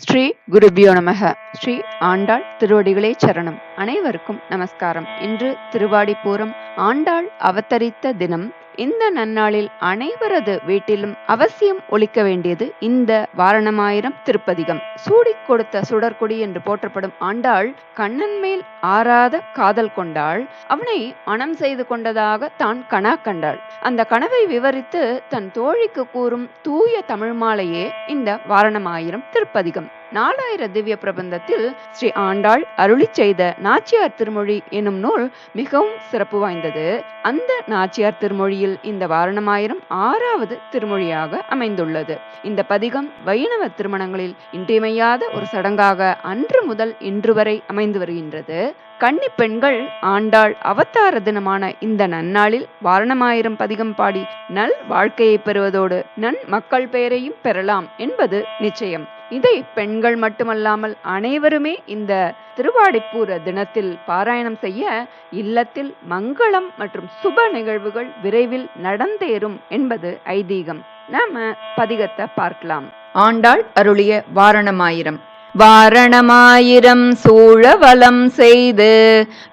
ஸ்ரீ குருபியோ நமக. ஸ்ரீ ஆண்டாள் திருவடிகளே சரணம். அனைவருக்கும் நமஸ்காரம். இன்று திருவாடிப்பூரம், ஆண்டாள் அவதரித்த தினம். இந்த நன்னாளில் அனைவரது வீட்டிலும் அவசியம் ஒலிக்க வேண்டியது இந்த வாரணமாயிரம் திருப்பதிகம். சூடிக் கொடுத்த சுடற்கொடி என்று போற்றப்படும் ஆண்டாள் கண்ணன் மேல் ஆறாத காதல் கொண்டாள். அவனை மனம் செய்து கொண்டதாக தான் கனா கண்டாள். அந்த கனவை விவரித்து தன் தோழிக்கு கூறும் தூய தமிழ் மாலையே இந்த வாரணமாயிரம் திருப்பதிகம். 4000 திவ்ய பிரபந்தத்தில் ஸ்ரீ ஆண்டாள் அருளி செய்த நாச்சியார் திருமொழி எனும் நூல் மிகவும் சிறப்பு வாய்ந்தது. அந்த நாச்சியார் திருமொழியில் இந்த வாரணமாயிரம் 6வது திருமொழியாக அமைந்துள்ளது. இந்த பதிகம் வைணவ திருமணங்களில் இன்றியமையாத ஒரு சடங்காக அன்று முதல் இன்று வரை அமைந்து வருகின்றது. கன்னி பெண்கள் ஆண்டாள் அவதார தினமான இந்த நன்னாளில் வாரணமாயிரம் பதிகம் பாடி நல் வாழ்க்கையை பெறுவதோடு நன் மக்கள் பெயரையும் பெறலாம் என்பது நிச்சயம். இதை பெண்கள் மட்டுமல்லாமல் அனைவருமே இந்த திருவாடிப்பூர தினத்தில் பாராயணம் செய்ய இல்லத்தில் மங்களம் மற்றும் சுப நிகழ்வுகள் விரைவில் நடந்தேறும் என்பது ஐதீகம். நாம பதிகத்தை பார்க்கலாம். ஆண்டாள் அருளிய வாரணமாயிரம். வாரணமாயிரம் சூழ வலம் செய்து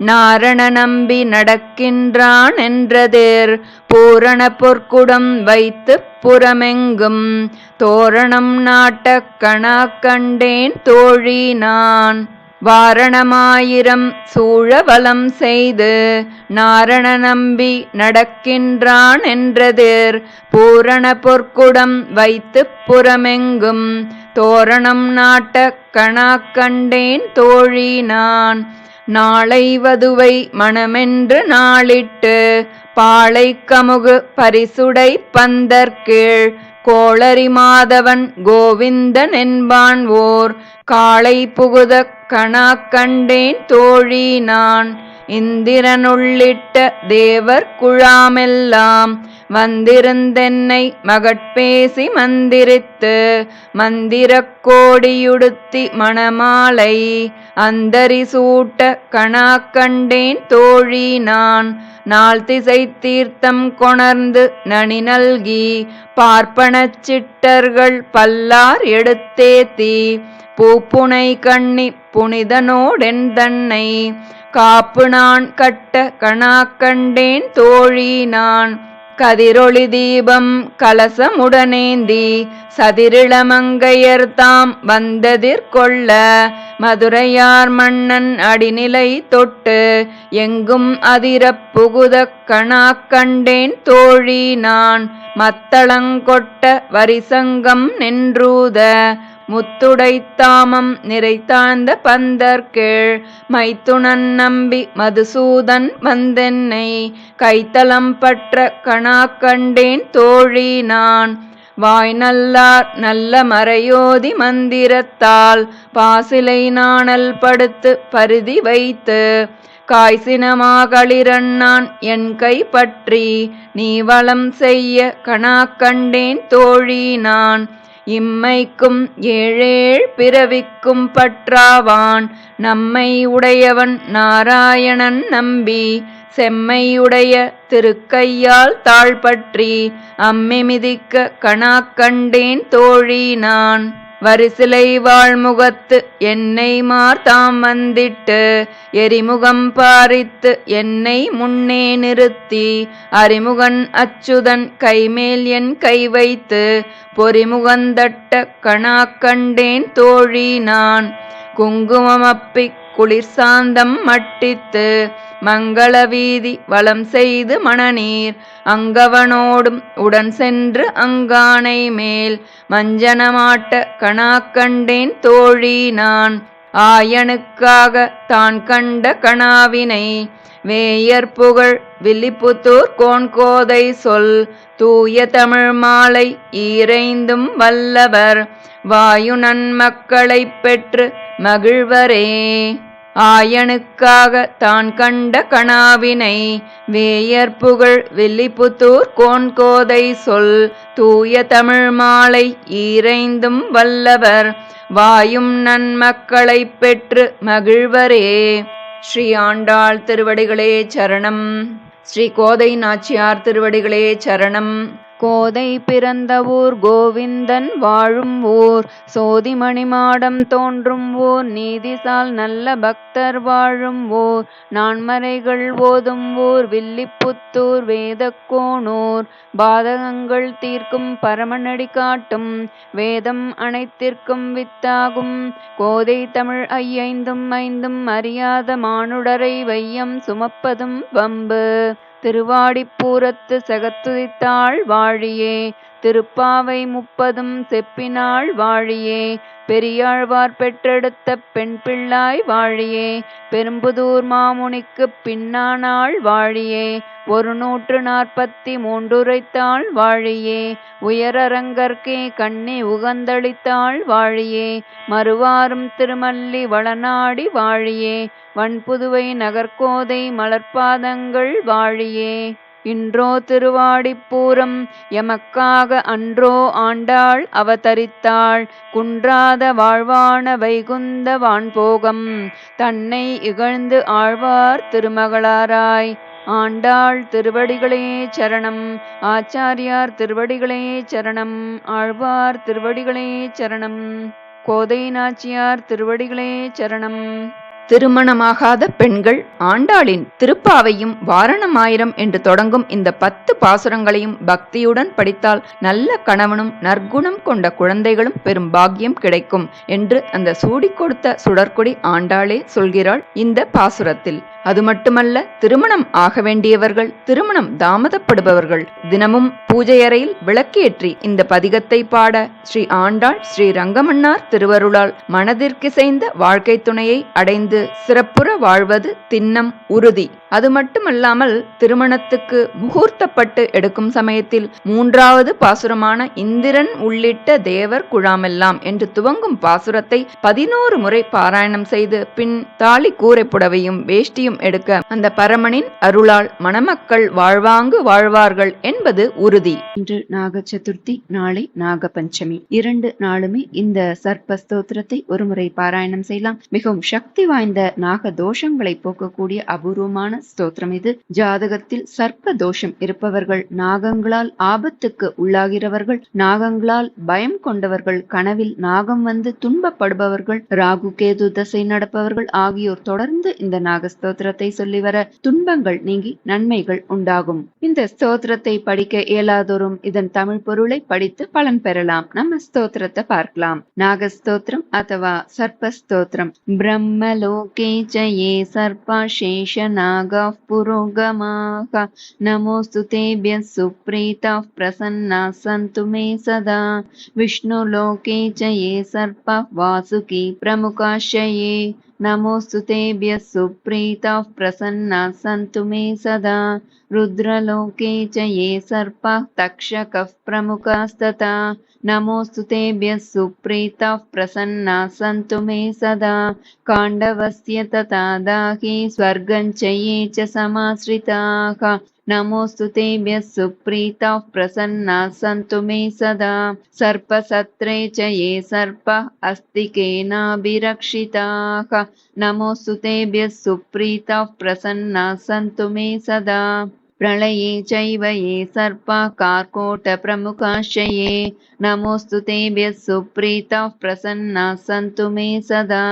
நாரண நம்பி நடக்கின்றான் என்றதேர் பூரண பொற்குடம் வைத்து புறமெங்கும் தோரணம் நாட்ட கணா கண்டேன் தோழி நான். வாரணமாயிரம் சூழ வலம் செய்து நாரண நம்பி நடக்கின்றான் என்றதேர் பூரண பொற்குடம் வைத்து புறமெங்கும் தோரணம் நாட்ட கணா கண்டேன் தோழி நான். நாளை வதுவை மணமென்று நாளிட்டு பாளை கமுகு பரிசுடை பந்தர்கீழ் கோளரி மாதவன் கோவிந்தன் என்பான் ஓர் காளை புகுத கணா கண்டேன் தோழி நான். இந்திரனுள்ளிட்ட தேவர் குழாமெல்லாம் வந்திருந்தென்னை மகட்பேசி மந்திரித்து மந்திரக் கோடியுடுத்தி மணமாலை அந்தரி சூட்ட கணா கண்டேன் தோழி நான். நாள் திசை தீர்த்தம் கொணர்ந்து நனி நல்கி பார்ப்பனச் சிட்டர்கள் பல்லார் எடுத்தேத்தி பூப்புனை கண்ணி புனிதனோடென் தன்னை காப்பு நான் கட்ட கணா கண்டேன் தோழி நான். கதிரொளி தீபம் கலசமுடனேந்தி சதிரிளமங்கையர் தாம் வந்ததிர்கொள்ள மதுரையார் மன்னன் அடிநிலை தொட்டு எங்கும் அதிரப் புகுத கணா கண்டேன் தோழி நான். மத்தளங்கொட்ட வரிசங்கம் நின்றூத முத்துடைத்தாமம் நிறைத்தாழ்ந்த பந்தர்கீழ் மைத்துனன் நம்பி மதுசூதன் வந்தென்னை கைத்தலம் பற்ற கணா கண்டேன் தோழி நான். வாய் நல்லார் நல்ல மறையோதி மந்திரத்தால் பாசிலை நாணல் படுத்து பருதி வைத்து காய்சினமாகளிரண்ணான் என் கை பற்றி நீ வளம் செய்ய கணா கண்டேன் தோழி நான். இம்மைக்கும் ஏழேழ் பிறவிக்கும் பற்றாவான் நம்மை உடையவன் நாராயணன் நம்பி செம்மையுடைய திருக்கையால் தாழ்பற்றி அம்மி மிதிக்க கணா கண்டேன் தோழி நான். வரிசிலை வாழ்முகத்து என்னை மார்த்தாம் வந்திட்டு எரிமுகம் பாரித்து என்னை முன்னே நிறுத்தி அறிமுகன் அச்சுதன் கைமேல் என் கை வைத்து பொறிமுகந்தட்ட கணா கண்டேன் தோழி நான். குங்குமமப்பி குளிர் சாந்தம் மட்டித்து மங்கள வீதி வலம் செய்து மணநீர் அங்கவனோடும் உடன் சென்று அங்கானை மேல் மஞ்சனமாட்ட கணா கண்டேன் தோழி நான். ஆயனுக்காக தான் கண்ட கணாவினை வேயர் புகழ் வில்லிபுத்தூர் கோன்கோதை சொல் தூய தமிழ் மாலை ஈரைந்தும் வல்லவர் வாயு நன்மக்களை பெற்று மகிழ்வரே. ஆயனுக்காக தான் கண்ட கணாவினை வேயர் புகழ் வில்லிபுத்தூர் கோன்கோதை சொல் தூய தமிழ் மாலை ஈரைந்தும் வல்லவர் வாயும் நன்மக்களை பெற்று மகிழ்வரே. ஸ்ரீ ஆண்டாள் திருவடிகளே சரணம். ஸ்ரீ கோதை நாச்சியார் திருவடிகளே சரணம். கோதை பிறந்த ஊர் கோவிந்தன் வாழும் ஊர், சோதிமணி மாடம் தோன்றும் ஊர், நீதிசால் நல்ல பக்தர் வாழும் ஊர், நான்மறைகள் ஓதும் ஊர், வில்லிபுத்தூர் வேதக்கோனூர், பாதகங்கள் தீர்க்கும் பரமனடி காட்டும், வேதம் அனைத்திற்கும் வித்தாகும், கோதை தமிழ் ஐந்தும் ஐந்தும் அறியாத மானுடரை வையம் சுமப்பதும் வம்பு. திருவாடிப்பூரத்து செகத்துதித்தாள் வாழியே, திருப்பாவை 30 செப்பினாள் வாழியே, பெரியாழ்வார் பெற்றெடுத்த பெண் பிள்ளாய் வாழியே, பெரும்புதூர் மாமுனிக்குப் பின்னானாள் வாழியே, 143 உரைத்தாள் வாழியே, உயரரங்கற்கே கண்ணி உகந்தளித்தாள் வாழியே, மறுவாரும் திருமல்லி வளநாடி வாழியே, வன்புதுவை நகர்கோதை மலர்பாதங்கள் வாழியே. இன்றோ திருவாடிப்பூரம் எமக்காக அன்றோ ஆண்டாள் அவதரித்தாள், குன்றாத வாழ்வான வைகுந்த வான்போகம் தன்னை இகழ்ந்து ஆழ்வார் திருமகளாராய். ஆண்டாள் திருவடிகளே சரணம், ஆச்சாரியார் திருவடிகளே சரணம், ஆழ்வார் திருவடிகளே சரணம், கோதை நாச்சியார் திருவடிகளே சரணம். திருமணமாகாத பெண்கள் ஆண்டாளின் திருப்பாவையும் வாரணமாயிரம் என்று தொடங்கும் இந்த 10 பாசுரங்களையும் பக்தியுடன் படித்தால் நல்ல கணவனும் நற்குணம் கொண்ட குழந்தைகளும் பெரும் பாக்கியம் கிடைக்கும் என்று அந்த சூடி கொடுத்த சுடற்கொடி ஆண்டாளே சொல்கிறாள் இந்த பாசுரத்தில். அது மட்டுமல்ல, திருமணம் ஆக வேண்டியவர்கள், திருமணம் தாமதப்படுபவர்கள் தினமும் பூஜையறையில் விளக்கேற்றி இந்த பதிகத்தை பாட ஸ்ரீ ஆண்டாள் ஸ்ரீ ரங்கமன்னார் திருவருளால் மனதிற்கிசைந்த வாழ்க்கை துணையை அடைந்து சிறப்புற வாழ்வது திண்ணம் உறுதி. அது மட்டுமல்லாமல் திருமணத்துக்கு முகூர்த்தப்பட்டு எடுக்கும் சமயத்தில் 3வது பாசுரமான இந்திரன் உள்ளிட்ட தேவர் குழாமெல்லாம் என்று துவங்கும் பாசுரத்தை 11 முறை பாராயணம் செய்து பின் தாலி கூரை புடவையும் வேஷ்டியும் எடுக்க அந்த பரமனின் அருளால் மணமக்கள் வாழ்வாங்கு வாழ்வார்கள் என்பது உறுதி. இன்று நாக சதுர்த்தி, நாளை நாக பஞ்சமி. 2 நாளுமே இந்த சர்ப்ப ஸ்தோத்திரத்தை ஒருமுறை பாராயணம் செய்யலாம். மிகவும் சக்தி வாய்ந்த நாக தோஷங்களை போக்கக்கூடிய அபூர்வமான ஸ்தோத்திரம் இது. ஜாதகத்தில் சர்ப்ப தோஷம் இருப்பவர்கள், நாகங்களால் ஆபத்துக்கு உள்ளாகிறவர்கள், நாகங்களால் பயம் கொண்டவர்கள், கனவில் நாகம் வந்து துன்பப்படுபவர்கள், ராகு கேது தசை நடப்பவர்கள் ஆகியோர் தொடர்ந்து இந்த நாக ஸ்தோத்திரத்தை சொல்லி வர துன்பங்கள் நீங்கி நன்மைகள் உண்டாகும். இந்த ஸ்தோத்திரத்தை படிக்க இயலாதோரும் இதன் தமிழ் பொருளை படித்து பலன் பெறலாம். நம்ம ஸ்தோத்திரத்தை பார்க்கலாம். நாக ஸ்தோத்திரம் அथवा சர்ப்ப ஸ்தோத்திரம். பிரம்மலோகே ஜயே சர்ப்பா சேஷ நாகா புரோகமாக நமோஸ்து தேப்யः சுப்ரீதாः பிரசன்னாः சந்து மே சதா. விஷ்ணு லோகே ஜயே சர்ப்பா வாசுகி பிரமுகாஷயே நமோஸ்து தேப்யः சுப்ரீதாः பிரசன்னாः சந்து மே சதா. रुद्रलोके च ये सर्पाः तक्षकः प्रमुखास्तथा नमोऽस्तु तेभ्यः सुप्रीताः प्रसन्नाः सन्तु मे सदा. काण्डवस्य तथा दाहि स्वर्गं च ये च समाश्रिताः नमोऽस्तु तेभ्यः सुप्रीताः प्रसन्नाः सन्तु मे सदा. सर्पसत्रे च ये सर्पाः अस्तिकेनाभिरक्षिताः नमोऽस्तु तेभ्यः सुप्रीताः प्रसन्नाः सन्तु मे सदा. प्रलये चैव ये सर्पाः कार्कोटप्रमुखाश्चये नमोऽस्तु तेभ्यः सुप्रीताः प्रसन्नाः सन्तु मे सदा.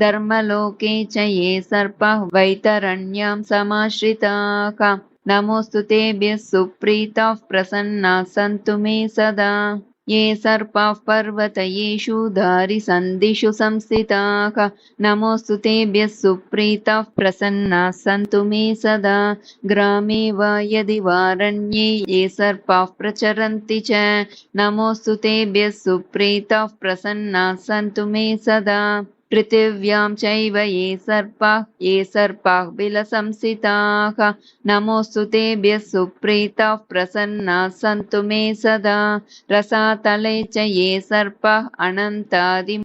धर्मलोके च ये सर्पाः वैतरण्यां समाश्रिताः नमोऽस्तु तेभ्यः सुप्रीताः प्रसन्नाः सन्तु मे सदा. ये सर्पाः पर्वतयेषु दारिसन्धिषु संस्थिताः नमोऽस्तु तेभ्यः सुप्रीताः प्रसन्नाः सन्तु मे सदा. ग्रामे वा यदि वारण्ये ये सर्पाः प्रचरन्ति च नमोऽस्तु तेभ्यः सुप्रीताः प्रसन्नाः सन्तु मे सदा. पृथिव्यां चैव ये सर्पाः विलसंस्थिताः नमोऽस्तु तेभ्यः सुप्रीताः प्रसन्नाः सन्तु मे सदा. रसातले च ये सर्पाः अनन्तादिमहाबलाः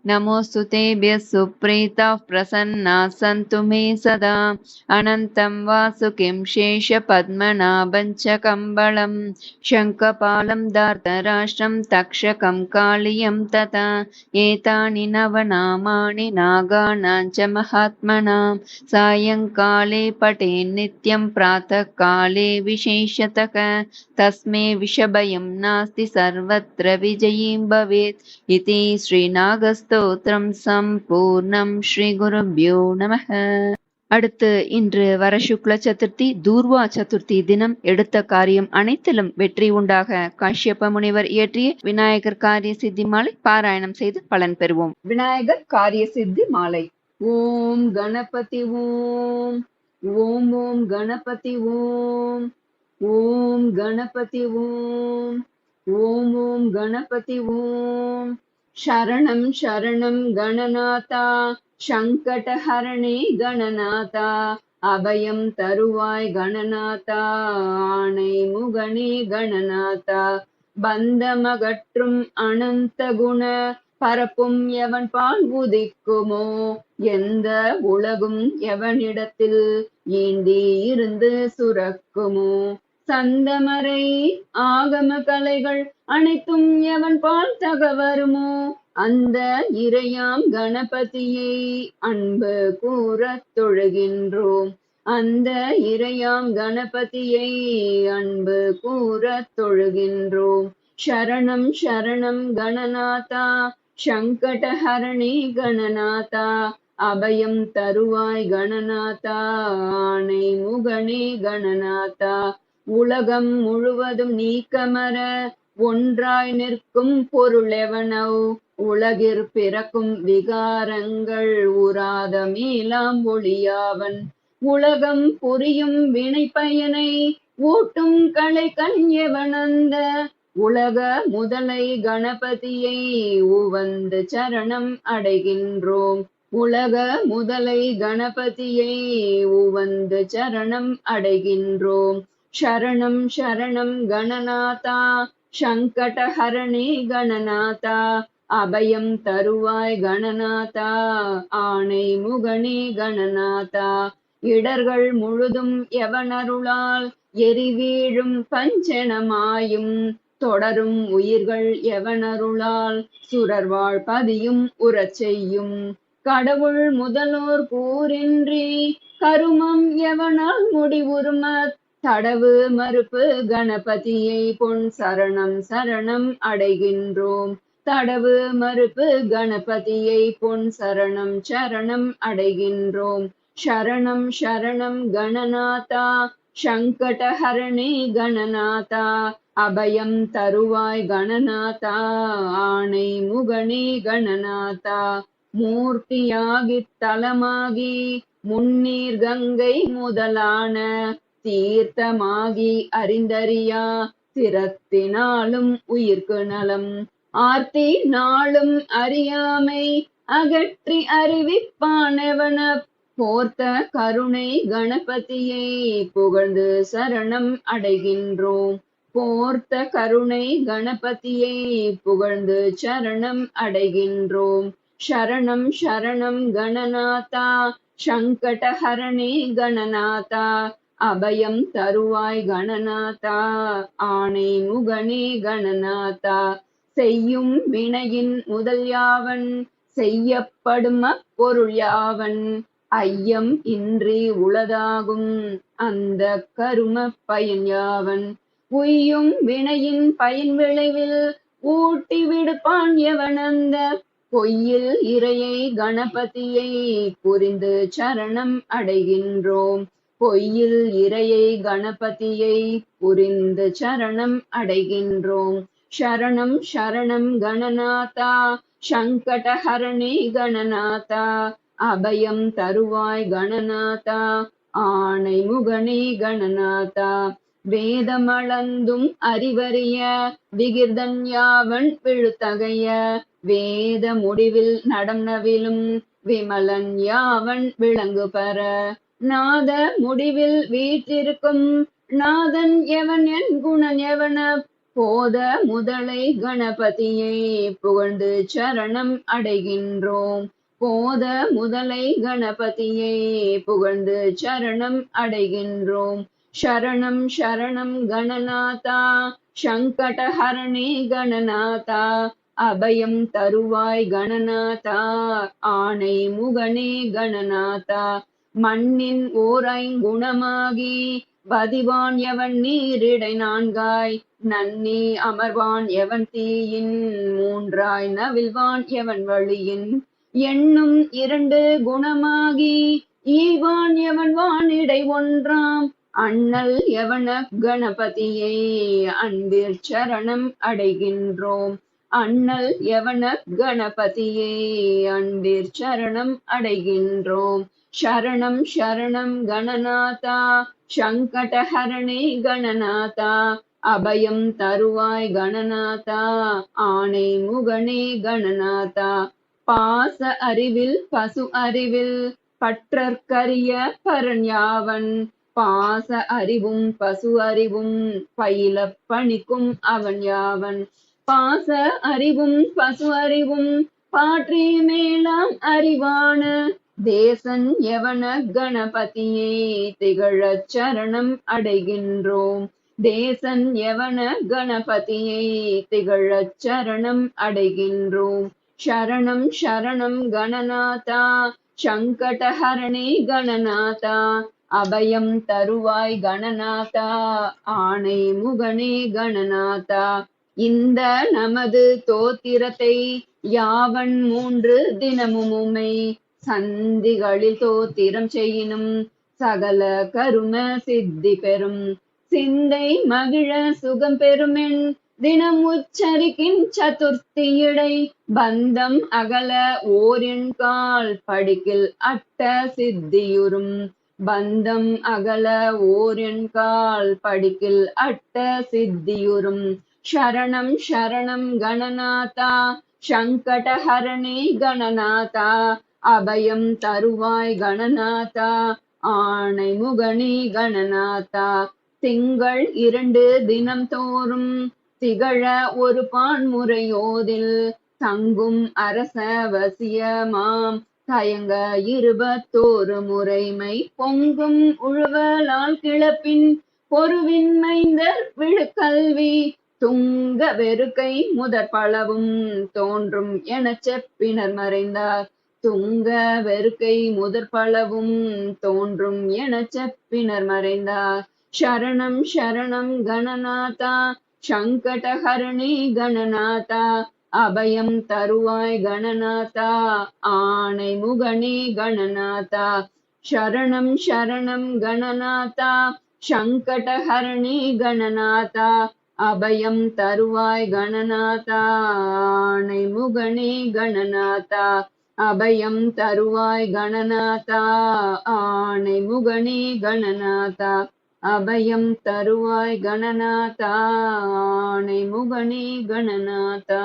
नमोऽस्तु तेभ्यः सुप्रीताः प्रसन्नाः सन्तु मे सदा। अनन्तं वासुकिं शेषपद्मनाभं च कम्बलं शङ्खपालं धार्तराष्ट्रं तक्षकं कालियं तथा एतानि नवनामानि नागानां च महात्मनां सायङ्काले पठेन्नित्यं प्रातःकाले विशेषतः तस्मै विषभयं नास्ति सर्वत्र विजयी भवेत् इति ஸ்ரீநாகஸ்தோத்திரம் சம்பூர்ணம். ஸ்ரீ குருப்யோ நமः. அடுத்து இன்று வர சுக்ல சதுர்த்தி தூர்வா சதுர்த்தி தினம் எடுத்த காரியம் அனைத்திலும் வெற்றி உண்டாக காஷ்யப முனிவர் இயற்றிய விநாயகர் காரிய சித்தி மாலை பாராயணம் செய்து பலன் பெறுவோம். விநாயகர் காரிய சித்தி மாலை. ஓம் கணபதி ஓம் ஓம் ஓம் கணபதி ஓம் ஓம் கணபதி ஓம் ஓம் ஓம் கணபதி ஓம். சரணம் சரணம் கணநாதா சங்கடஹரணே கணநாதா அபயம் தருவாய் கணநாதா ஆணை முகனே கணநாதா பந்தமகற்றும் அனந்த குண பரப்பும் எவன் பால் உதிக்குமோ எந்த உலகும் எவனிடத்தில் ஏந்தி இருந்து சுரக்குமோ சந்தமரை ஆகம கலைகள் அனைத்தும் எவன் பால் தகவருமோ அந்த இறையாம் கணபதியை அன்பு கூறத் தொழுகின்றோம். அந்த இறையாம் கணபதியை அன்பு கூறத் தொழுகின்றோம். சரணம் சரணம் கணநாதா சங்கடஹரணே கணநாதா அபயம் தருவாய் கணநாதா ஆணை முகனே கணநாதா உலகம் முழுவதும் நீக்கமர ஒன்றாய் நிற்கும் பொருளெவனோ உலகிற் பிறக்கும் விகாரங்கள் உராத மேலாம் ஒளியாவன் உலகம் புரியும் வினை பயனை ஊட்டும் கலை கண் எவனந்த உலக முதலை கணபதியை உவந்து சரணம் அடைகின்றோம். உலக முதலை கணபதியை உவந்து சரணம் அடைகின்றோம். சரணம் சரணம் கணநாதா சங்கடஹரணே கணநாதா அபயம் தருவாய் கணநாதா ஆணை முகனே கணநாதா இடர்கள் முழுதும் எவனருளால் எரிவீழும் பஞ்சனமாயும் தொடரும் உயிர்கள் எவனருளால் சுரர்வாழ் பதியும் உறச் செய்யும் கடவுள் முதலோர் கூறின்றி கருமம் எவனால் முடிவுறும தடவு மறுப்பு கணபதியை பொன் சரணம் சரணம் அடைகின்றோம். தடவு மறுப்பு கணபதியை பொன் சரணம் சரணம் அடைகின்றோம். சரணம் சரணம் கணநாதா சங்கடஹரணே கணநாதா அபயம் தருவாய் கணநாதா ஆணை முகனே கணநாதா மூர்த்தியாகித் தலமாகி முன்னீர் கங்கை முதலான தீர்த்தமாகி அறிந்தறியா திறத்தினாலும் உயிர்க்கு நலம் ஆர்த்தி நாளும் அறியாமை அகற்றி அறிவிப்பானவன போர்த்த கருணை கணபதியை புகழ்ந்து சரணம் அடைகின்றோம். போர்த்த கருணை கணபதியை புகழ்ந்து சரணம் அடைகின்றோம். சரணம் சரணம் கணநாதா சங்கடஹரணே கணநாதா அபயம் தருவாய் கணநாதா ஆணை முகனே கணநாதா செய்யும் வினையின் முதல் யாவன் செய்யப்படும் அப்பொருள் யாவன் ஐயம் இன்றி உளதாகும் அந்த கரும பயன் யாவன் உய்யும் வினையின் பயன் விளைவில் ஊட்டி விடுப்பான் எவனந்த பொய்யில் இறையை கணபதியை புரிந்து சரணம் அடைகின்றோம். பொய்யில் இறையை கணபதியை புரிந்து சரணம் அடைகின்றோம். சரணம் சரணம் கணநாதா சங்கடஹரணே கணநாதா அபயம் தருவாய் கணநாதா ஆணை முகனே கணநாதா வேதமளந்தும் அறிவறிய விகிர்தன் யாவன் விழுத்தகைய வேத முடிவில் நடம் நவிலும் விமலன் யாவன் விளங்கு பெற நாத முடிவில் வீற்றிருக்கும் நாதன் எவன் என் குணன் எவன போத முதலை கணபதியை புகழ்ந்து சரணம் அடைகின்றோம். போத முதலை கணபதியை புகழ்ந்து சரணம் அடைகின்றோம். சரணம் சரணம் கணநாதா சங்கடஹரணே கணநாதா அபயம் தருவாய் கணநாதா ஆணை முகனே கணநாதா மண்ணின் ஓர் ஐங்குணமாகி பதிவான் எவன் நீரிடை நான்காய் நன்னி அமர்வான் எவன் தீயின் மூன்றாய் நவில்வான் எவன் வழியின் எண்ணும் இரண்டு குணமாகி ஈவான் எவன் வானிடை ஒன்றாம் அண்ணல் எவன கணபதியை அன்பிற் சரணம் அடைகின்றோம். அண்ணல் எவன கணபதியை அன்பிற் சரணம் அடைகின்றோம். சரணம் சரணம் கணநாதா சங்கடஹரணே கணநாதா அபயம் தருவாய் கணநாதா ஆணை முகனே கணநாதா பாச அறிவில் பசு அறிவில் பற்றற்கரிய பரண்யாவன் பாச அறிவும் பசு அறிவும் பயில பணிக்கும் அவன் யாவன் பாச அறிவும் பசு அறிவும் பாற்றி மேலாம் அறிவான தேசன் எவன கணபதியை திகழச் சரணம் அடைகின்றோம். தேசன் எவன கணபதியை திகழச் சரணம் அடைகின்றோம். சரணம் சரணம் கணநாதா சங்கடஹரணே கணநாதா அபயம் தருவாய் கணநாதா ஆணை முகனே கணநாதா இந்த நமது தோத்திரத்தை யாவன் 3 தினமுமை சந்திகளில் தோத்திரம் செய்யினும் சகல கரும சித்தி பெறும் சிந்தை மகிழ சுகம் பெறுமென் தினம் உச்சரிக்கின் சதுர்த்தியிடை பந்தம் அகல ஓரின் கால் படிக்கில் அட்ட சித்தியுறும் பந்தம் அகல ஓரின் கால் படிக்கில் அட்ட சித்தியுறும். சரணம் சரணம் கணநாதா சங்கடஹரணே கணநாதா அபயம் தருவாய் கணநாதா ஆணை முகனே கணநாதா திங்கள் 2 தினம் தோறும் திகழ ஒரு பான்முறையோதில் தங்கும் அரச வசியமாம் தயங்க 21 முறைமை பொங்கும் உழுவலால் கிளப்பின் பொருவின் மைந்தர் விழுக்கல்வி துங்க வெறுக்கை முதற் பலவும் தோன்றும் எனச் செப்பினர் மறைந்தார் துங்க வெறுக்கை முதற் பலவும் தோன்றும் எனச் செப்பினர் மறைந்தார். சரணம் சரணம் கணநாதா சங்கடஹரணே கணநாதா அபயம் தருவாய் கணநாதா ஆணை முகனே கணநாதா சரணம் சரணம் கணநாதா சங்கடஹரணே கணநாதா அபயம் தருவாய் கணநாதா ஆணை முகனே கணநாதா அபயம் தருவாய் கணநாதா ஆணை முகனே கணநாதா அபயம் தருவாய் கணநாதா ஆணை முகனே கணநாதா.